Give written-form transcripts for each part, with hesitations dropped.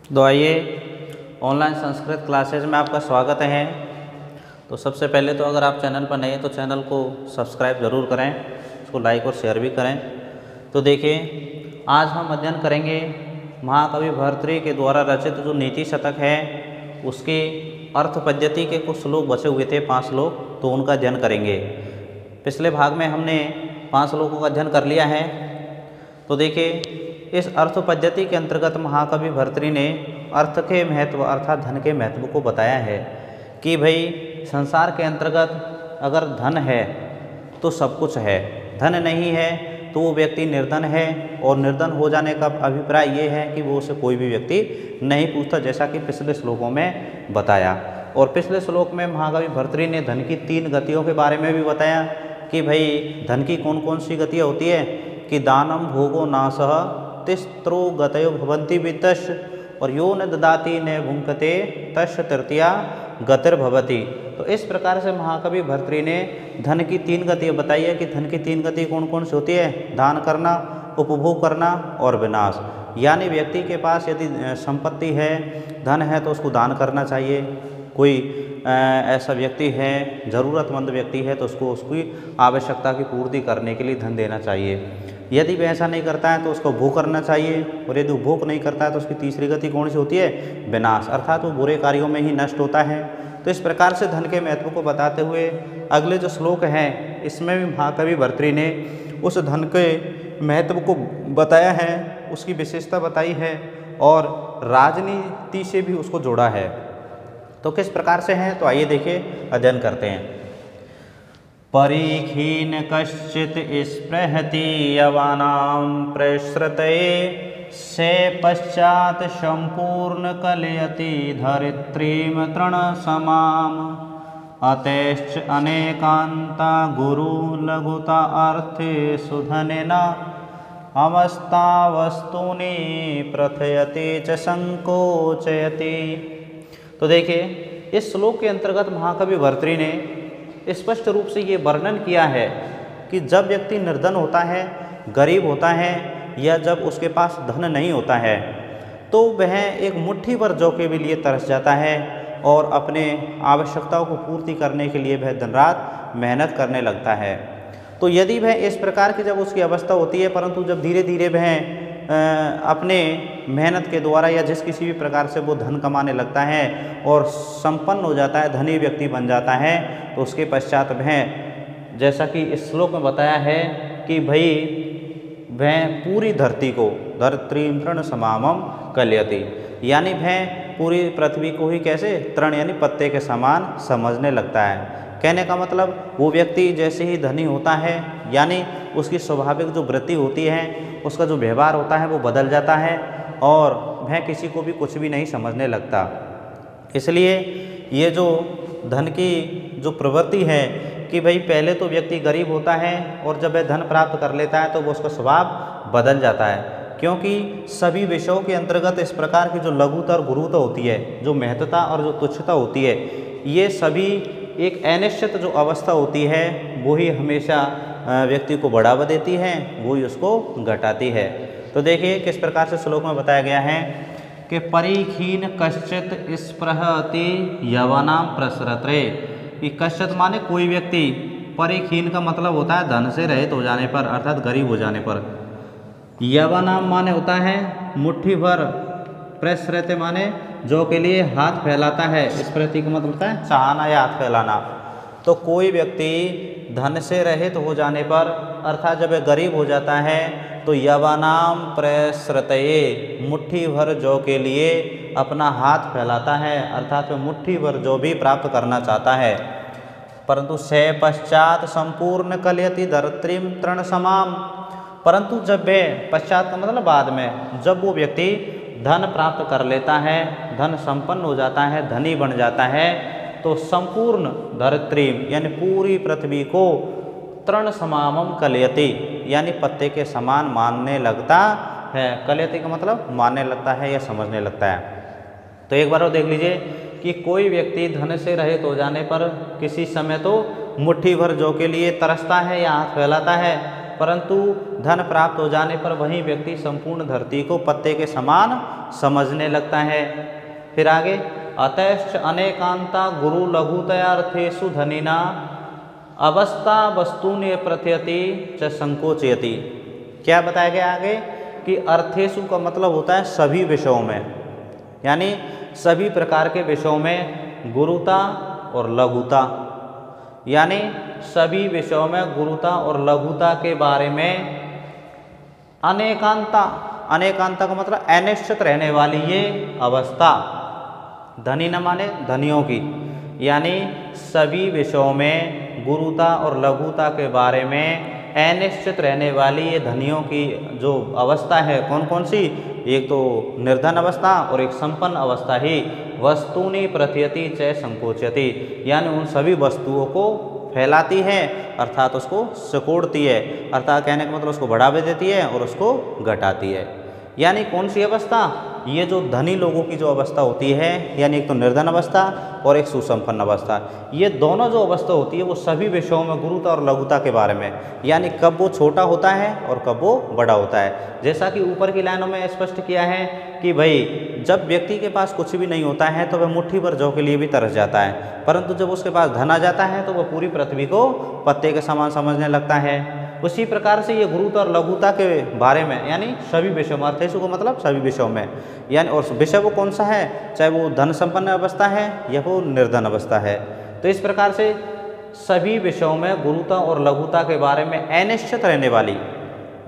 तो आइए online Sanskrit classes में आपका स्वागत है। तो सबसे पहले तो अगर आप चैनल पर नए हैं तो चैनल को सब्सक्राइब ज़रूर करें, उसको लाइक और शेयर भी करें। तो देखिए आज हम अध्ययन करेंगे महाकवि भर्तृहरि के द्वारा रचित जो नीति शतक है उसके अर्थ पद्धति के कुछ श्लोक बचे हुए थे, 5 श्लोक, तो उनका अध्ययन करेंगे। पिछले भाग में हमने 5 श्लोकों का अध्ययन कर लिया है। तो देखिए इस अर्थ पद्धति के अंतर्गत महाकवि भर्तृहरि ने अर्थ के महत्व अर्थात धन के महत्व को बताया है कि भाई संसार के अंतर्गत अगर धन है तो सब कुछ है, धन नहीं है तो वो व्यक्ति निर्धन है, और निर्धन हो जाने का अभिप्राय ये है कि वो उसे कोई भी व्यक्ति नहीं पूछता, जैसा कि पिछले श्लोकों में बताया। और पिछले श्लोक में महाकवि भर्तृहरि ने धन की 3 गतियों के बारे में भी बताया कि भाई धन की कौन कौन सी गतियाँ होती है कि दानम भोगो नाशः तिस्त्रो गतयो भवन्ति वित्तश, और यो न ददाति न भुंक्ते तस्य तृतीया गतिर्भवति। तो इस प्रकार से महाकवि भर्तृहरि ने धन की 3 गतियाँ बताई है कि धन की 3 गति कौन कौन सी होती है, दान करना, उपभोग करना और विनाश। यानी व्यक्ति के पास यदि संपत्ति है, धन है, तो उसको दान करना चाहिए। कोई ऐसा व्यक्ति है, ज़रूरतमंद व्यक्ति है, तो उसको उसकी आवश्यकता की पूर्ति करने के लिए धन देना चाहिए। यदि वह ऐसा नहीं करता है तो उसको भोग करना चाहिए, और यदि भोग नहीं करता है तो उसकी तीसरी गति कौन सी होती है, विनाश, अर्थात वो बुरे कार्यों में ही नष्ट होता है। तो इस प्रकार से धन के महत्व को बताते हुए अगले जो श्लोक हैं इसमें भी महाकवि भर्तृहरि ने उस धन के महत्व को बताया है, उसकी विशेषता बताई है और राजनीति से भी उसको जोड़ा है। तो किस प्रकार से हैं, तो आइए देखिए अध्ययन करते हैं। परिखीन कश्चित स्पृहति यवानां प्रसृतये से पश्चात संपूर्ण कलयति धरित्रीं तृणसमाम् अतश्च अनेकान्ता गुरु लघुता अर्थेषु धनेन अवस्था वस्तूनि प्रथयति च संकोचयति। तो देखिए इस श्लोक के अंतर्गत महाकवि भर्तृहरि ने स्पष्ट रूप से ये वर्णन किया है कि जब व्यक्ति निर्धन होता है, गरीब होता है, या जब उसके पास धन नहीं होता है तो वह एक मुट्ठी भर जौ के लिए तरस जाता है और अपने आवश्यकताओं को पूर्ति करने के लिए वह दिन रात मेहनत करने लगता है। तो यदि वह इस प्रकार की जब उसकी अवस्था होती है, परंतु जब धीरे धीरे वह अपने मेहनत के द्वारा या जिस किसी भी प्रकार से वो धन कमाने लगता है और संपन्न हो जाता है, धनी व्यक्ति बन जाता है, तो उसके पश्चात वह, जैसा कि इस श्लोक में बताया है कि भाई वह पूरी धरती को धरित्रीं तृणसमामं कलयति, यानी वह पूरी पृथ्वी को ही कैसे, तृण यानी पत्ते के समान समझने लगता है। कहने का मतलब वो व्यक्ति जैसे ही धनी होता है, यानी उसकी स्वाभाविक जो वृत्ति होती है, उसका जो व्यवहार होता है वो बदल जाता है और वह किसी को भी कुछ भी नहीं समझने लगता। इसलिए ये जो धन की जो प्रवृत्ति है कि भाई पहले तो व्यक्ति गरीब होता है और जब वह धन प्राप्त कर लेता है तो वो उसका स्वभाव बदल जाता है, क्योंकि सभी विषयों के अंतर्गत इस प्रकार की जो लघुता और गुरुता होती है, जो महत्ता और जो तुच्छता होती है, ये सभी एक अनिश्चित जो अवस्था होती है वो ही हमेशा व्यक्ति को बढ़ावा देती है, वो ही उसको घटाती है। तो देखिए किस प्रकार से श्लोक में बताया गया है कि परिखीन कश्चित स्पृहति यवानां प्रसृते। कि कश्चित माने कोई व्यक्ति, परिखीन का मतलब होता है धन से रहित हो जाने पर, अर्थात गरीब हो जाने पर। यवानां माने होता है मुट्ठी भर, प्रसृते माने जो के लिए हाथ फैलाता है, इस प्रति का मतलब होता है चाहना या हाथ फैलाना। तो कोई व्यक्ति धन से रहित हो जाने पर, अर्थात जब वह गरीब हो जाता है, तो यवानां प्रसृतये, मुट्ठी भर जौ के लिए अपना हाथ फैलाता है, अर्थात वह मुट्ठी भर जौ भी प्राप्त करना चाहता है। परंतु से पश्चात संपूर्ण कलयति धरित्रीं तृणसमाम्, परंतु जब वह, पश्चात का मतलब बाद में, जब वो व्यक्ति धन प्राप्त कर लेता है, धन संपन्न हो जाता है, धनी बन जाता है, तो संपूर्ण धरित्रीं यानी पूरी पृथ्वी को तृणसमामं कलयति यानी पत्ते के समान मानने लगता है। कलयति का मतलब मानने लगता है या समझने लगता है। तो एक बार और देख लीजिए कि कोई व्यक्ति धन से रहित हो जाने पर किसी समय तो मुट्ठी भर जौ के लिए तरसता है या हाथ फैलाता है, परंतु धन प्राप्त हो जाने पर वही व्यक्ति संपूर्ण धरती को पत्ते के समान समझने लगता है। फिर आगे, अतश्च अनेकांता गुरु लघुतयार्थेषु धनिना अवस्था वस्तूनि प्रथयति च संकोचयति। क्या बताया गया आगे कि अर्थेषु का मतलब होता है सभी विषयों में, यानी सभी प्रकार के विषयों में गुरुता और लघुता, यानी सभी विषयों में गुरुता और लघुता के बारे में अनेकांता, अनेकांता का मतलब अनिश्चित रहने वाली ये अवस्था, धनी न माने धनियों की, यानी सभी विषयों में गुरुता और लघुता के बारे में अनिश्चित रहने वाली ये धनियों की जो अवस्था है, कौन कौन सी, एक तो निर्धन अवस्था और एक संपन्न अवस्था ही वस्तूनि प्रथयति च संकोचयति, यानी उन सभी वस्तुओं को फैलाती है अर्थात उसको सिकोड़ती है, अर्थात कहने का मतलब उसको बढ़ावा देती है और उसको घटाती है। यानी कौन सी अवस्था, ये जो धनी लोगों की जो अवस्था होती है, यानी एक तो निर्धन अवस्था और एक सुसंपन्न अवस्था, ये दोनों जो अवस्था होती है वो सभी विषयों में गुरुता और लघुता के बारे में, यानी कब वो छोटा होता है और कब वो बड़ा होता है। जैसा कि ऊपर की लाइनों में स्पष्ट किया है कि भाई जब व्यक्ति के पास कुछ भी नहीं होता है तो वह मुट्ठी भर जौ के लिए भी तरस जाता है, परंतु जब उसके पास धन आ जाता है तो वह पूरी पृथ्वी को पत्ते के समान समझने लगता है। उसी प्रकार से ये गुरुता और लघुता के बारे में, यानी सभी विषयों में, अर्थेषु को मतलब सभी विषयों में, यानी और विषय वो कौन सा है, चाहे वो धन संपन्न अवस्था है या वो निर्धन अवस्था है। तो इस प्रकार से सभी विषयों में गुरुता और लघुता के बारे में अनिश्चित रहने वाली,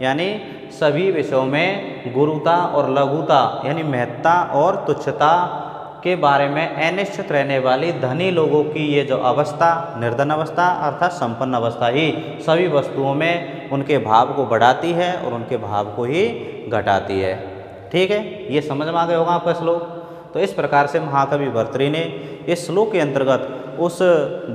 यानी सभी विषयों में गुरुता और लघुता यानी महत्ता और तुच्छता के बारे में अनिश्चित रहने वाली धनी लोगों की ये जो अवस्था, निर्धन अवस्था अर्थात संपन्न अवस्था ही सभी वस्तुओं में उनके भाव को बढ़ाती है और उनके भाव को ही घटाती है। ठीक है, ये समझ में आ गया होगा आपका श्लोक। तो इस प्रकार से महाकवि भर्तृहरि ने इस श्लोक के अंतर्गत उस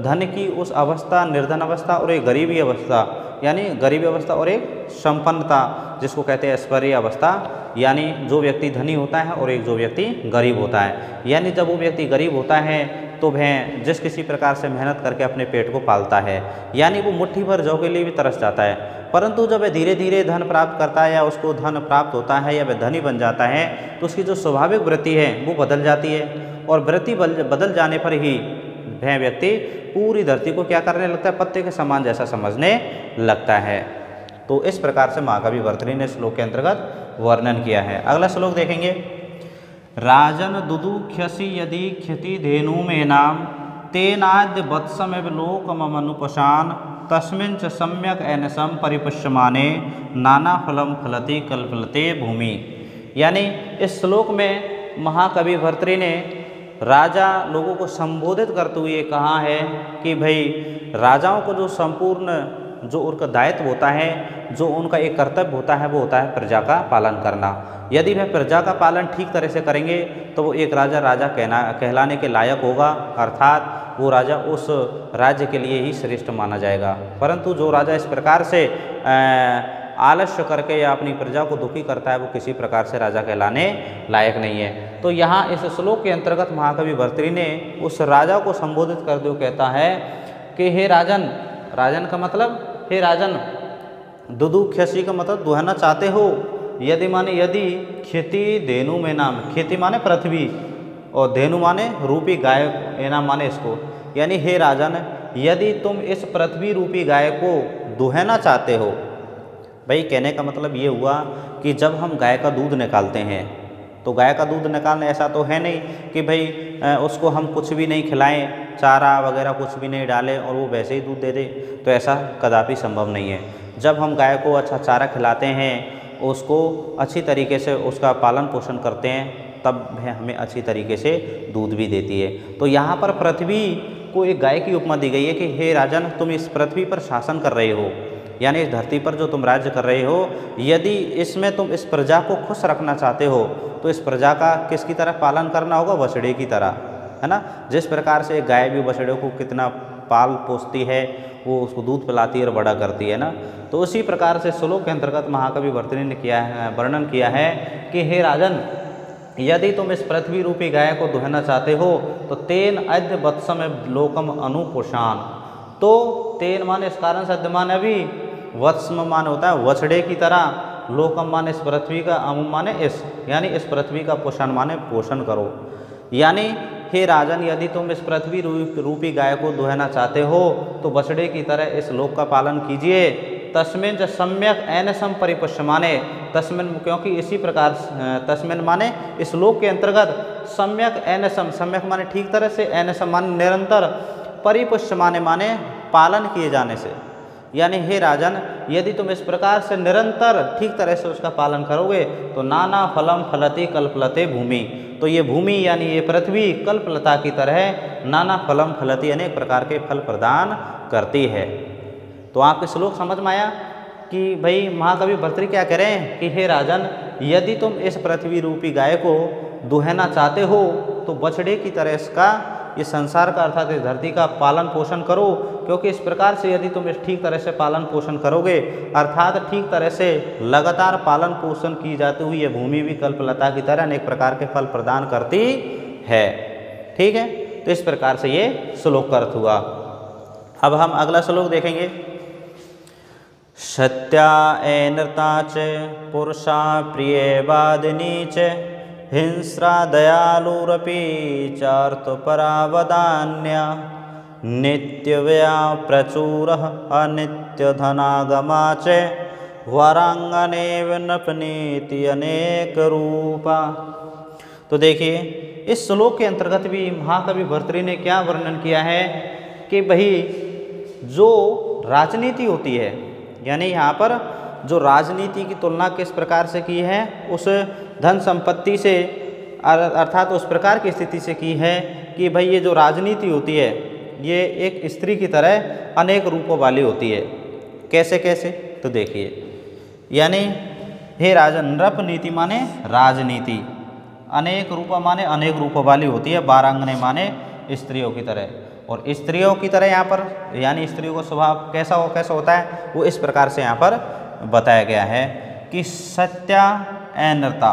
धन की उस अवस्था, निर्धन अवस्था और एक गरीबी अवस्था, यानी गरीबी अवस्था और एक संपन्नता जिसको कहते हैं ऐश्वर्य अवस्था, यानी जो व्यक्ति धनी होता है और एक जो व्यक्ति गरीब होता है, यानी जब वो व्यक्ति गरीब होता है तो वह जिस किसी प्रकार से मेहनत करके अपने पेट को पालता है, यानी वो मुट्ठी भर जौ के लिए भी तरस जाता है, परंतु जब वह धीरे धीरे धन प्राप्त करता है या उसको धन प्राप्त होता है या वह धनी बन जाता है तो उसकी जो स्वाभाविक वृत्ति है वो बदल जाती है, और वृत्ति बदल जाने पर ही वह व्यक्ति पूरी धरती को क्या करने लगता है, पत्ते के समान जैसा समझने लगता है। तो इस प्रकार से महाकवि भर्तृहरि ने श्लोक के अंतर्गत वर्णन किया है। अगला श्लोक देखेंगे, राजन दुदुख्यसि यदि ख्यति धेनु में नाम तेनाद्य वत्समेव लोकमनुपशान तस्मिन् च सम्यक एनसम परिपुष्यमाने नाना फलम फलति कल्पलते भूमि। यानी इस श्लोक में महाकवि भर्तृहरि ने राजा लोगों को संबोधित करते हुए कहा है कि भाई राजाओं को जो संपूर्ण जो उनका दायित्व होता है, जो उनका एक कर्तव्य होता है वो होता है प्रजा का पालन करना। यदि वह प्रजा का पालन ठीक तरह से करेंगे तो वो एक राजा कहलाने के लायक होगा, अर्थात वो राजा उस राज्य के लिए ही श्रेष्ठ माना जाएगा। परंतु जो राजा इस प्रकार से आलस्य करके या अपनी प्रजा को दुखी करता है वो किसी प्रकार से राजा कहलाने लायक नहीं है। तो यहाँ इस श्लोक के अंतर्गत महाकवि भर्तृहरि ने उस राजा को संबोधित करते हुए कहता है कि हे राजन, राजन का मतलब हे राजन, दुदुख्यसि का मतलब दुहना चाहते हो, यदि माने यदि, खेती धेनु में नाम, खेती माने पृथ्वी और धेनु माने रूपी गाय, नाम माने इसको, यानी हे राजन यदि तुम इस पृथ्वी रूपी गाय को दुहना चाहते हो। भाई कहने का मतलब ये हुआ कि जब हम गाय का दूध निकालते हैं तो गाय का दूध निकालने ऐसा तो है नहीं कि भाई उसको हम कुछ भी नहीं खिलाएं, चारा वगैरह कुछ भी नहीं डालें और वो वैसे ही दूध दे दे, तो ऐसा कदापि संभव नहीं है। जब हम गाय को अच्छा चारा खिलाते हैं, उसको अच्छी तरीके से उसका पालन पोषण करते हैं, तब वह हमें अच्छी तरीके से दूध भी देती है। तो यहाँ पर पृथ्वी को एक गाय की उपमा दी गई है कि हे राजन तुम इस पृथ्वी पर शासन कर रहे हो, यानी इस धरती पर जो तुम राज्य कर रहे हो, यदि इसमें तुम इस प्रजा को खुश रखना चाहते हो तो इस प्रजा का किसकी तरह पालन करना होगा, बछड़े की तरह, है ना। जिस प्रकार से एक गाय भी बछड़े को कितना पाल पोसती है, वो उसको दूध पिलाती है और बड़ा करती है ना, तो उसी प्रकार से श्लोक के अंतर्गत महाकवि भर्तृहरि ने किया है, वर्णन किया है कि हे राजन यदि तुम इस पृथ्वी रूपी गाय को दुहना चाहते हो तो तेन अद्य वत्सम लोकम अनुपोषान, तो तेन माने इस कारण से अद्य माने अभी, वत्सम माने होता है वछड़े की तरह, लोकम माने इस पृथ्वी का, अमुम माने इस, यानी इस पृथ्वी का पोषण माने पोषण करो। यानी हे राजन, यदि तुम इस पृथ्वी रूपी गाय को दुहना चाहते हो तो बछड़े की तरह इस लोक का पालन कीजिए। तस्मिन च सम्यक एनसम परिपुष्य माने, तस्मिन क्योंकि इसी प्रकार, तस्मिन माने इस लोक के अंतर्गत, सम्यक एनसम, सम्यक माने ठीक तरह से, एनसम माने निरंतर, परिपुष्य माने पालन किए जाने से। यानी हे राजन, यदि तुम इस प्रकार से निरंतर ठीक तरह से उसका पालन करोगे तो नाना फलम फलती कल्पलते भूमि, तो ये भूमि यानी ये पृथ्वी कल्पलता की तरह नाना फलम फलती अनेक प्रकार के फल प्रदान करती है। तो आपके श्लोक समझ में आया कि भाई महाकवि भर्तृहरि क्या कह रहे हैं कि हे राजन, यदि तुम इस पृथ्वी रूपी गाय को दुहना चाहते हो तो बछड़े की तरह इसका, ये संसार का अर्थात इस धरती का पालन पोषण करो, क्योंकि इस प्रकार से यदि तुम इस ठीक तरह से पालन पोषण करोगे, अर्थात ठीक तरह से लगातार पालन पोषण की जाती हुई ये भूमि भी कल्पलता की तरह अनेक प्रकार के फल प्रदान करती है। ठीक है, तो इस प्रकार से ये श्लोक का अर्थ हुआ। अब हम अगला श्लोक देखेंगे। सत्या एनृता च पुरुषा प्रियवादिनी च हिंस्रा दयालुरपि चार्तपरा वदान्या नित्यव्यया प्रचुरः अनित्यधनागमा च वरांगनेव नपनीति अनेक रूपा। तो देखिए, इस श्लोक के अंतर्गत भी महाकवि भर्तृहरि ने क्या वर्णन किया है कि भाई जो राजनीति होती है, यानी यहाँ पर जो राजनीति की तुलना किस प्रकार से की है, उस धन संपत्ति से, अर्थात उस प्रकार की स्थिति से की है कि भाई ये जो राजनीति होती है ये एक स्त्री की तरह अनेक रूपों वाली होती है। कैसे कैसे? तो देखिए, यानी हे राजन, नृप नीति माने राजनीति, अनेक रूप माने अनेक रूपों वाली होती है, बारांगने माने स्त्रियों की तरह, और स्त्रियों की तरह यहाँ पर यानी स्त्रियों का स्वभाव कैसा होता है वो इस प्रकार से यहाँ पर बताया गया है कि सत्या अनृता,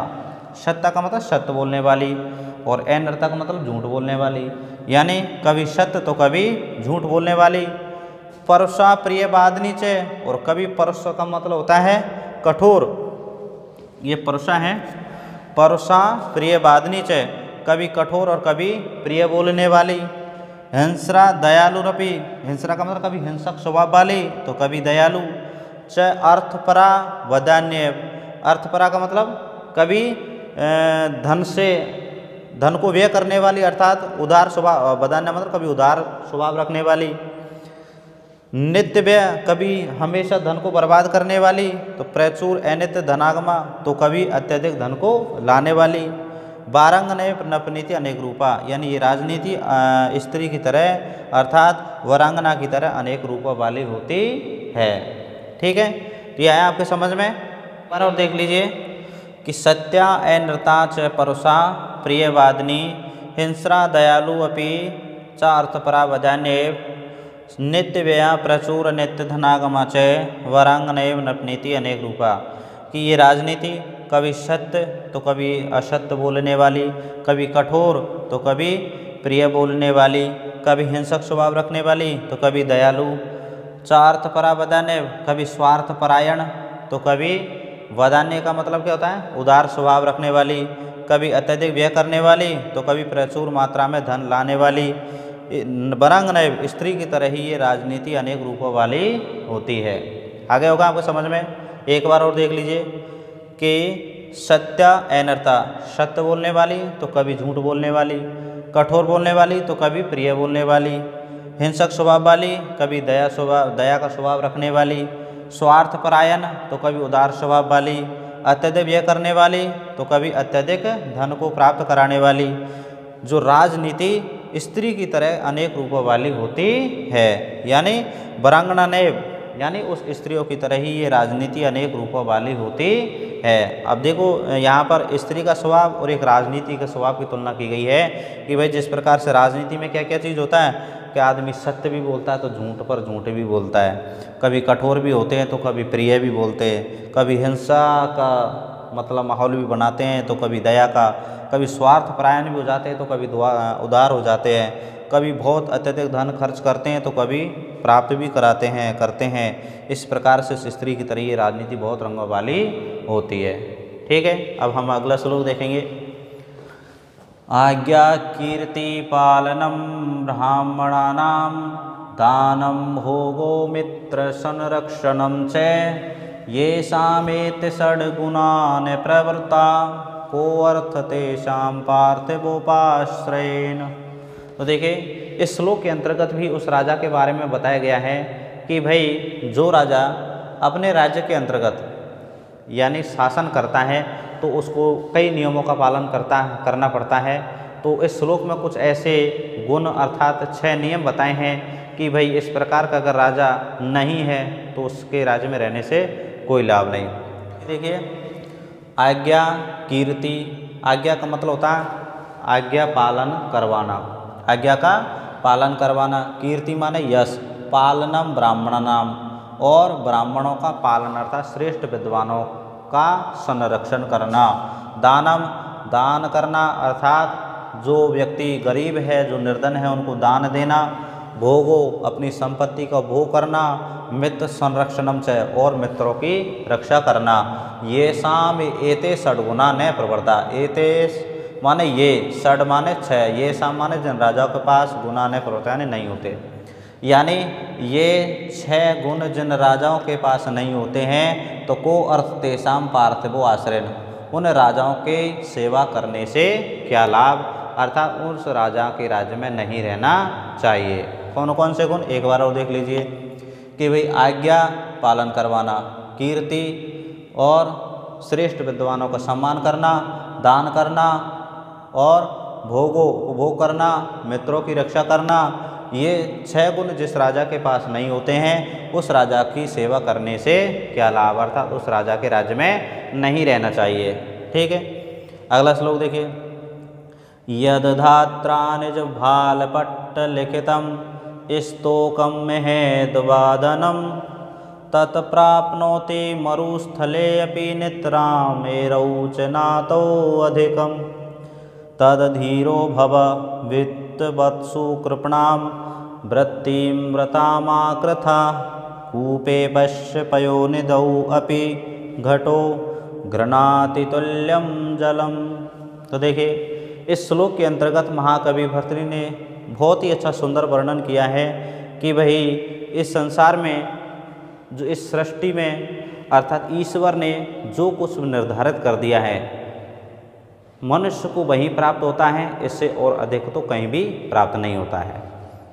सत्य का मतलब सत्य बोलने वाली, और अनृता का मतलब झूठ बोलने वाली, यानी कभी सत्य तो कभी झूठ बोलने वाली। परुषा प्रिय बादनी चे, और कभी परुषा का मतलब होता है कठोर, ये परुषा है, परुषा प्रिय बादनी चे, कभी कठोर और कभी प्रिय बोलने वाली। हिंस्रा दयालु रपि, हिंस्रा का मतलब कभी हिंसक स्वभाव वाली तो कभी दयालु। च अर्थपरा वदान्य, अर्थपरा का मतलब कभी धन को व्यय करने वाली, अर्थात उदार स्वभाव, वदान्य मतलब कभी उदार स्वभाव रखने वाली। नित्य व्यय, कभी हमेशा धन को बर्बाद करने वाली, तो प्रचुर अनित्य धनागमा, तो कभी अत्यधिक धन को लाने वाली। वारांगने नपनीति अनेक रूपा, यानी ये राजनीति स्त्री की तरह अर्थात वरांगना की तरह अनेक रूपों वाली होती है। ठीक है, तो यह आया आपके समझ में। पर और देख लीजिए कि सत्या अनृता च परुषा प्रियवादिनी हिंस्रा दयालु अपि च अर्थपरा वदान्येव नित्य व्यया प्रचुर नित्य धनागमा च वरांगनैव नपनीति अनेक रूपा, कि ये राजनीति कभी सत्य तो कभी असत्य बोलने वाली, कभी कठोर तो कभी प्रिय बोलने वाली, कभी हिंसक स्वभाव रखने वाली तो कभी दयालु। चार्थपरा वदान्य, कभी स्वार्थ परायण तो कभी, वदान्य का मतलब क्या होता है उदार स्वभाव रखने वाली, कभी अत्यधिक व्यय करने वाली तो कभी प्रचुर मात्रा में धन लाने वाली। वरांगना स्त्री की तरह ही ये राजनीति अनेक रूपों वाली होती है। आगे होगा आपको समझ में। एक बार और देख लीजिए कि सत्या अनृता, सत्य बोलने वाली तो कभी झूठ बोलने वाली, कठोर बोलने वाली तो कभी प्रिय बोलने वाली, हिंसक स्वभाव वाली कभी दया का स्वभाव रखने वाली, स्वार्थ परायण तो कभी उदार स्वभाव वाली, अत्यधिक व्यय करने वाली तो कभी अत्यधिक धन को प्राप्त कराने वाली। जो राजनीति स्त्री की तरह अनेक रूपों वाली होती है, यानी वरांगना ने, यानी उस स्त्रियों की तरह ही ये राजनीति अनेक रूपों वाली होती है। अब देखो यहाँ पर स्त्री का स्वभाव और एक राजनीति के स्वभाव की तुलना की गई है कि भाई जिस प्रकार से राजनीति में क्या क्या चीज़ होता है कि आदमी सत्य भी बोलता है तो झूठ पर झूठ भी बोलता है, कभी कठोर भी होते हैं तो कभी प्रिय भी बोलते हैं, कभी हिंसा का मतलब माहौल भी बनाते हैं तो कभी दया का, कभी स्वार्थ परायण भी हो जाते हैं तो कभी उदार हो जाते हैं, कभी बहुत अत्यधिक धन खर्च करते हैं तो कभी प्राप्त भी करते हैं। इस प्रकार से स्त्री की तरह ये राजनीति बहुत रंगों वाली होती है। ठीक है, अब हम अगला श्लोक देखेंगे। आज्ञा कीर्ति पालनम ब्राह्मणानां दानं भोगो मित्र संरक्षणं च येषामेते षड्गुणान् प्रवृत्ता को अर्थ तेषां पार्थिवोपाश्रयेन। तो देखिए, इस श्लोक के अंतर्गत भी उस राजा के बारे में बताया गया है कि भाई जो राजा अपने राज्य के अंतर्गत यानी शासन करता है तो उसको कई नियमों का पालन करना पड़ता है। तो इस श्लोक में कुछ ऐसे गुण अर्थात 6 नियम बताए हैं कि भाई इस प्रकार का अगर राजा नहीं है तो उसके राज्य में रहने से कोई लाभ नहीं। देखिए, आज्ञा कीर्ति, आज्ञा का मतलब होता है आज्ञा पालन करवाना, आज्ञा का पालन करवाना। कीर्ति माने यश, पालनम ब्राह्मणानाम और ब्राह्मणों का पालन अर्थात श्रेष्ठ विद्वानों का संरक्षण करना। दानम दान करना अर्थात जो व्यक्ति गरीब है जो निर्धन है उनको दान देना। भोगो अपनी संपत्ति का भोग करना। मित्र संरक्षणम च और मित्रों की रक्षा करना। ये शाम एते षड्गुणा न प्रवर्ता, एते माने ये, षड माने 6, ये शाम माने जिन राजाओं के पास गुना न प्रवर्ता यानी नहीं होते, यानी ये 6 गुण जिन राजाओं के पास नहीं होते हैं तो को अर्थ तेषां पार्थिवो आश्रयेन, उन राजाओं के सेवा करने से क्या लाभ, अर्थात उस राजा के राज्य में नहीं रहना चाहिए। कौन कौन से गुण एक बार और देख लीजिए कि भाई आज्ञा पालन करवाना, कीर्ति और श्रेष्ठ विद्वानों का सम्मान करना, दान करना और भोग करना, मित्रों की रक्षा करना। ये 6 गुण जिस राजा के पास नहीं होते हैं उस राजा की सेवा करने से क्या लाभ, अर्थात उस राजा के राज्य में नहीं रहना चाहिए। ठीक है, अगला श्लोक देखिए। यद धात्रा निज भालपट्ट लिखितम स्तोकम महेद्वादनम तत्प्राप्नोति मरुस्थले अपि नित्राम एरौचनातो अधिकम तदधीरो भव वित्तवत्सु कृपणाम वृत्तिं व्रतामाकृथा कूपे पश्य पयोनिधौ अपि घटो घृणाति तुल्यम जलम। तो देखिए, इस श्लोक के अंतर्गत महाकवि भर्तृहरि ने बहुत ही अच्छा सुंदर वर्णन किया है कि भाई इस संसार में जो इस सृष्टि में अर्थात ईश्वर ने जो कुछ निर्धारित कर दिया है मनुष्य को वही प्राप्त होता है, इससे और अधिक तो कहीं भी प्राप्त नहीं होता है।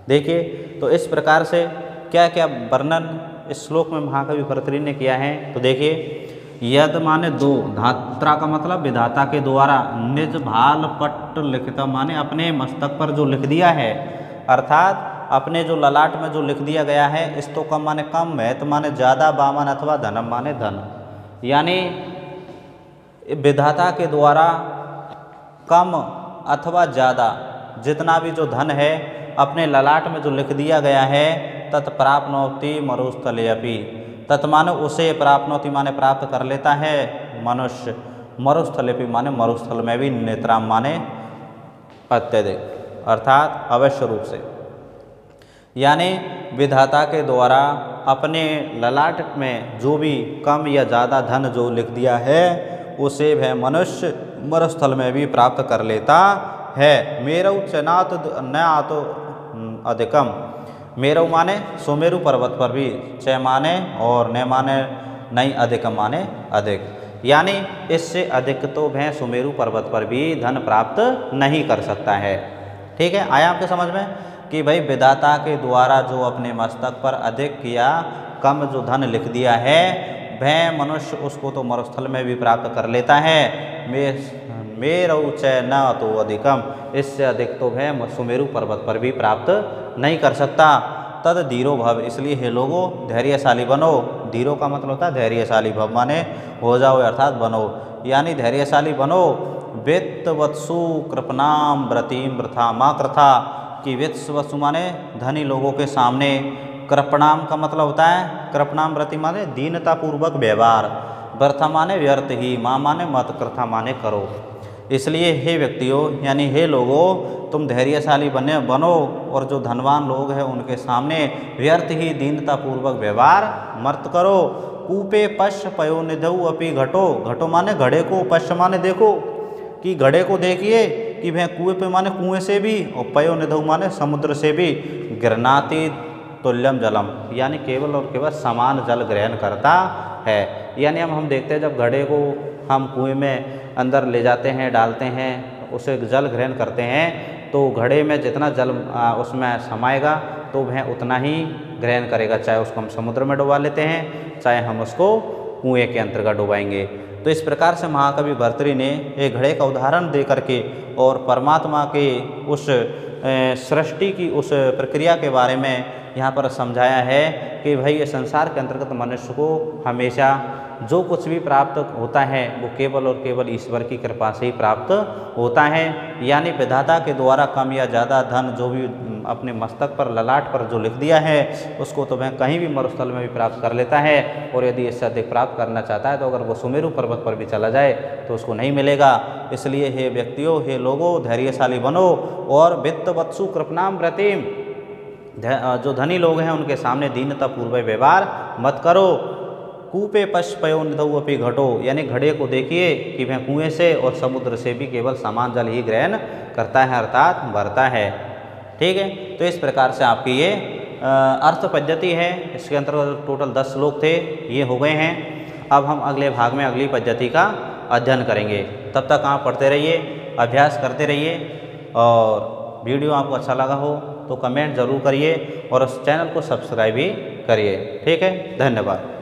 देखिए, तो इस प्रकार से क्या क्या वर्णन इस श्लोक में महाकवि भर्तृहरि ने किया है। तो देखिए, यद माने दो, धात्रा का मतलब विधाता के द्वारा, निज भाल पट्ट लिखिता माने अपने मस्तक पर जो लिख दिया है, अर्थात अपने जो ललाट में जो लिख दिया गया है। स्तोकम माने कम, महत माने ज़्यादा, वामन अथवा धनम माने धन, यानी विधाता के द्वारा कम अथवा ज़्यादा जितना भी जो धन है अपने ललाट में जो लिख दिया गया है, तत्प्राप्नोति मरुस्थले अपि, तत्माने उसे प्राप्नोति माने प्राप्त कर लेता है मनुष्य, मरुस्थले अपि माने मरुस्थल में भी, नेत्राम माने अत्यधिक अर्थात अवश्य रूप से, यानी विधाता के द्वारा अपने ललाट में जो भी कम या ज़्यादा धन जो लिख दिया है उसे वह मनुष्य मरुस्थल में भी प्राप्त कर लेता है। मेरौ चनात न आतो अधिकम, मेरौ माने सुमेरु पर्वत पर भी, च माने और न माने नहीं, अधिकम माने अधिक, यानी इससे अधिक तो वह सुमेरु पर्वत पर भी धन प्राप्त नहीं कर सकता है। ठीक है, आया आपके समझ में कि भाई विधाता के द्वारा जो अपने मस्तक पर अधिक या कम जो धन लिख दिया है वह मनुष्य उसको तो मरुस्थल में भी प्राप्त कर लेता है। मेरौ च न तो अधिकम, इससे अधिक तो वह सुमेरु पर्वत पर भी प्राप्त नहीं कर सकता। तद धीरो भव, इसलिए हे लोगो धैर्यशाली बनो। धीरो का मतलब होता है धैर्यशाली, भव माने हो जाओ अर्थात बनो, यानी धैर्यशाली बनो। वित्तवत्सु कृपणाम व्रतिम वृथा मा कृथा, कि वित्तवत्सु माने धनी लोगों के सामने, कृपणाम का मतलब होता है कृपणाम व्रति माने दीनता पूर्वक व्यवहार, व्यर्थ माने व्यर्थ ही, माँ माने मत, कृथा माने करो, इसलिए हे व्यक्तियों यानी हे लोगों, तुम धैर्यशाली बनो और जो धनवान लोग हैं उनके सामने व्यर्थ ही दीनतापूर्वक व्यवहार मत करो। कूपे पश्य पयोनिधौ अपि घटो, घटो माने घड़े को, पश्य माने देखो कि घड़े को देखिए कि वह कुएं पे माने कुएं से भी, और पयोनिधौ माने समुद्र से भी, गृह्णाति तुल्यम जलम यानी केवल और केवल समान जल ग्रहण करता है। यानी हम देखते हैं जब घड़े को हम कुएं में अंदर ले जाते हैं, डालते हैं, उसे जल ग्रहण करते हैं, तो घड़े में जितना जल उसमें समाएगा तो वह उतना ही ग्रहण करेगा, चाहे उसको हम समुद्र में डुबा लेते हैं, चाहे हम उसको कुएं के अंतर्गत डुबाएंगे। तो इस प्रकार से महाकवि भर्तृहरि ने एक घड़े का उदाहरण दे करके और परमात्मा के उस सृष्टि की उस प्रक्रिया के बारे में यहाँ पर समझाया है कि भाई ये संसार के अंतर्गत मनुष्य को हमेशा जो कुछ भी प्राप्त होता है वो केवल और केवल ईश्वर की कृपा से ही प्राप्त होता है। यानी विधाता के द्वारा कम या ज़्यादा धन जो भी अपने मस्तक पर, ललाट पर जो लिख दिया है उसको तो वह कहीं भी मरुस्थल में भी प्राप्त कर लेता है, और यदि इससे अधिक प्राप्त करना चाहता है तो अगर वो सुमेरु पर्वत पर भी चला जाए तो उसको नहीं मिलेगा। इसलिए हे व्यक्तियों, हे लोगों, धैर्यशाली बनो और वित्तवत्सु कृपणाम व्रतिम, जो धनी लोग हैं उनके सामने दीनतापूर्वक व्यवहार मत करो। कूपे पश्य पयोनिधौ अपि घटो यानी घड़े को देखिए कि वह कुएं से और समुद्र से भी केवल समान जल ही ग्रहण करता है, अर्थात भरता है। ठीक है, तो इस प्रकार से आपकी ये अर्थ पद्धति है। इसके अंतर्गत टोटल 10 श्लोक थे, ये हो गए हैं। अब हम अगले भाग में अगली पद्धति का अध्ययन करेंगे। तब तक आप पढ़ते रहिए, अभ्यास करते रहिए, और वीडियो आपको अच्छा लगा हो तो कमेंट ज़रूर करिए और उस चैनल को सब्सक्राइब भी करिए। ठीक है, धन्यवाद।